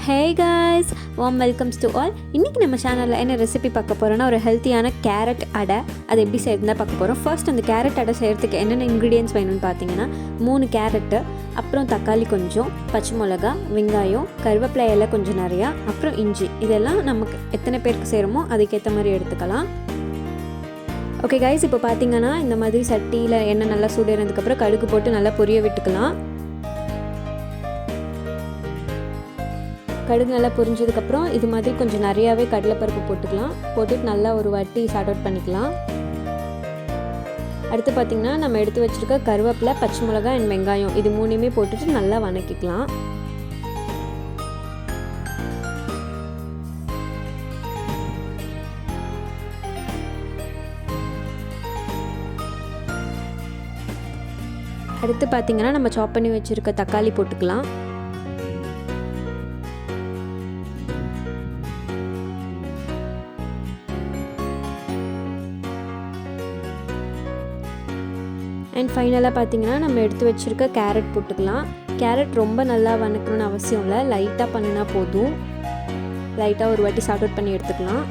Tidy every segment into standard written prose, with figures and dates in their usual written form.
Hey guys, warm welcomes to all. இன்னைக்கு நம்ம சேனல்ல என்ன ரெசிபி பார்க்க போறோம்னா ஒரு ஹெல்த்தியான கேரட் அடை. அது எப்படி செய்யறதுன்னு பார்க்க போறோம். ஃபர்ஸ்ட் அந்த கேரட் அடை செய்யறதுக்கு என்னென்ன இன்கிரிடியன்ட்ஸ் வேணும்னு பார்த்தீங்கன்னா 3 கேரட், அப்புறம் தக்காளி கொஞ்சம், பச்சை மிளகா, வெங்காயம், கருவேப்பிலை எல்லாம் கொஞ்சம் நிறையா, அப்புறம் இஞ்சி. இதெல்லாம் நமக்கு எத்தனை பேருக்கு செய்கிறோமோ அதுக்கேற்ற மாதிரி எடுத்துக்கலாம். ஓகே கைஸ், இப்போ பார்த்தீங்கன்னா இந்த மாதிரி சட்டியில் எண்ணெய் நல்லா சூடேறதுக்கப்புறம் கடுகு போட்டு நல்லா பொரிய விட்டுக்கலாம். கடுகு நல்லா பொரிஞ்சதுக்கப்புறம் இது மாதிரி கொஞ்சம் நிறையாவே கடலைப்பருப்பு போட்டுக்கலாம். போட்டுட்டு நல்லா ஒரு வாட்டி சார்ட் அவுட் பண்ணிக்கலாம். அடுத்து பார்த்திங்கன்னா நம்ம எடுத்து வச்சுருக்க கருவேப்பிலை, பச்சை மிளகா அண்ட் வெங்காயம் இது மூணுமே போட்டுட்டு நல்லா வதக்கிக்கலாம். அடுத்து பார்த்திங்கன்னா நம்ம சாப் பண்ணி வச்சுருக்க தக்காளி போட்டுக்கலாம். அண்ட் ஃபைனலாக பார்த்தீங்கன்னா நம்ம எடுத்து வச்சுருக்க கேரட் போட்டுக்கலாம். கேரட் ரொம்ப நல்லா வதக்கணும்னு அவசியம் இல்லை, லைட்டாக பண்ணினா போதும். லைட்டாக ஒரு வாட்டி சார்ட் அவுட் பண்ணி எடுத்துக்கலாம்.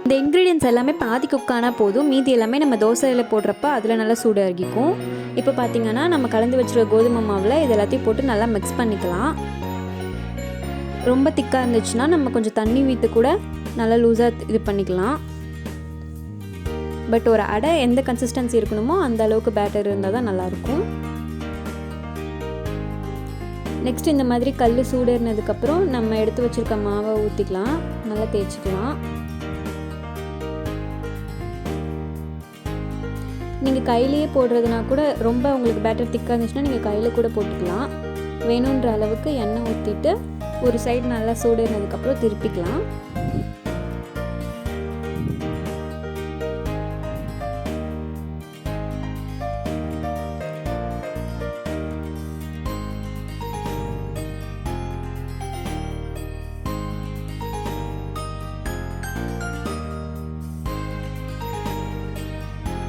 இந்த இன்க்ரீடியன்ட்ஸ் எல்லாமே பாதி குக்கானா போதும். மீதி எல்லாமே நம்ம தோசையில் போடுறப்ப அதில் நல்லா சூடு இறங்கிக்கும். இப்போ பார்த்தீங்கன்னா நம்ம கலந்து வச்சுருக்க கோதுமை மாவில் இது எல்லாத்தையும் போட்டு நல்லா மிக்ஸ் பண்ணிக்கலாம். ரொம்ப திக்காக இருந்துச்சுன்னா நம்ம கொஞ்சம் தண்ணி ஊற்றி கூட நல்லா லூஸாக இது பண்ணிக்கலாம். பட் ஒரு அடை எந்த கன்சிஸ்டன்சி இருக்கணுமோ அந்த அளவுக்கு பேட்டர் இருந்தால் தான் நல்லாயிருக்கும். நெக்ஸ்ட் இந்த மாதிரி கல் சூடேறினதுக்கப்புறம் நம்ம எடுத்து வச்சுருக்க மாவை ஊற்றிக்கலாம், நல்லா தேய்ச்சிக்கலாம். நீங்கள் கையிலேயே போடுறதுனா கூட ரொம்ப உங்களுக்கு பேட்டர் திக்காக இருந்துச்சுன்னா நீங்கள் கையில் கூட போட்டுக்கலாம். வேணுன்ற அளவுக்கு எண்ணெய் ஊற்றிட்டு ஒரு சைடு நல்லா சூடேறினதுக்கப்புறம் திருப்பிக்கலாம்.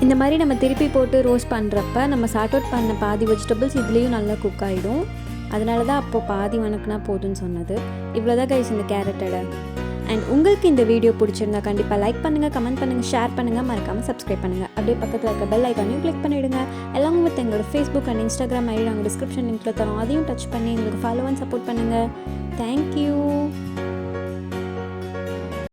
இந்த மாதிரி நம்ம திருப்பி போட்டு ரோஸ்ட் பண்ணுறப்ப நம்ம சார்ட் அவுட் பண்ண பாதி வெஜிடபிள்ஸ் இதுலேயும் நல்லா குக் ஆகிடும். அதனால தான் அப்போது பாதி வணக்குனா போதும்னு சொன்னது. இவ்வளோதான் கைஸ் இந்த கேரட் அடை. அண்ட் உங்களுக்கு இந்த வீடியோ பிடிச்சிருந்தா கண்டிப்பாக லைக் பண்ணுங்கள், கமெண்ட் பண்ணுங்கள், ஷேர் பண்ணுங்கள், மறக்காமல் சப்ஸ்கிரைப் பண்ணுங்கள். அப்படியே பக்கத்தில் இருக்க பெல் ஐக்கானையும் கிளிக் பண்ணிவிடுங்க. எல்லாம் வித் எங்களோட ஃபேஸ்புக் அண்ட் இன்ஸ்டாகிராம் ஐடி நாங்கள் டிஸ்கிரிப்ஷன் லிங்க்கில் தரோம், அதையும் டச் பண்ணி எங்களுக்கு ஃபாலோ அண்ட் சப்போர்ட் பண்ணுங்கள். தேங்க்யூ.